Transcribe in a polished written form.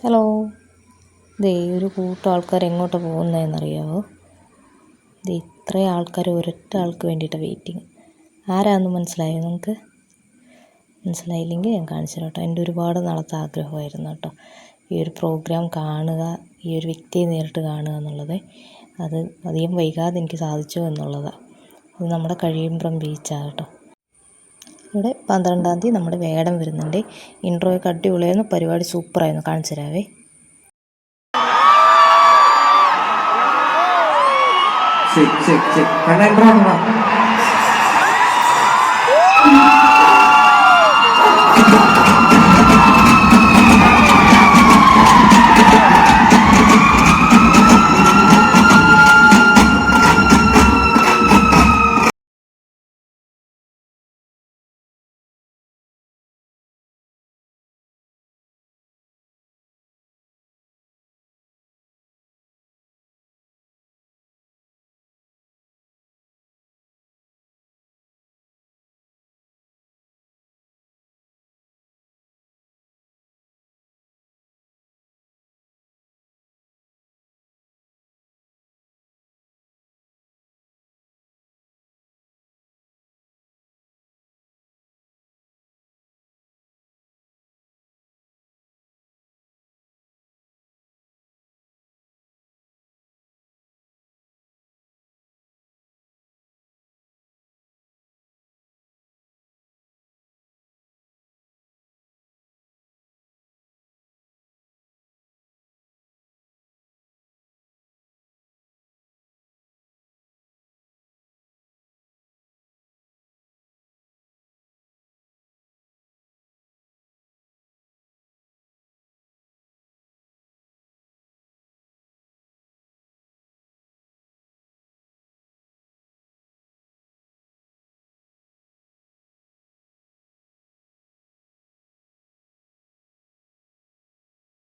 Hello. ദേ ഒരു കൂട്ടം ആൾക്കാർ എങ്ങോട്ട് പോകുന്നതെന്നറിയാമോ? ദേ ഇത്രയും ആൾക്കാർ ഒരൊറ്റ ആൾക്ക് വേണ്ടിയിട്ട് വെയിറ്റിങ്. ആരാണെന്ന് മനസ്സിലായോ നിങ്ങൾക്ക്? മനസ്സിലായില്ലെങ്കിൽ ഞാൻ കാണിച്ചു തരാം കേട്ടോ. എൻ്റെ ഒരുപാട് നാളത്തെ ആഗ്രഹമായിരുന്നു കേട്ടോ ഈ ഒരു പ്രോഗ്രാം കാണുക, ഈ ഒരു വ്യക്തിയെ നേരിട്ട് കാണുക എന്നുള്ളത്. അത് അധികം വൈകാതെ എനിക്ക് സാധിച്ചു എന്നുള്ളതാണ്. ഇത് നമ്മുടെ കഴിയുമ്പുറം ബീച്ചാണ് കേട്ടോ. ഇവിടെ 12-ാം തീയതി നമ്മുടെ വേടം വരുന്നുണ്ട്. ഇൻട്രോയൊക്കെ അടിപൊളിയായിരുന്നു, പരിപാടി സൂപ്പറായിരുന്നു. കാണിച്ചു തരാവേ. Cek, cek, cek. Karena intro,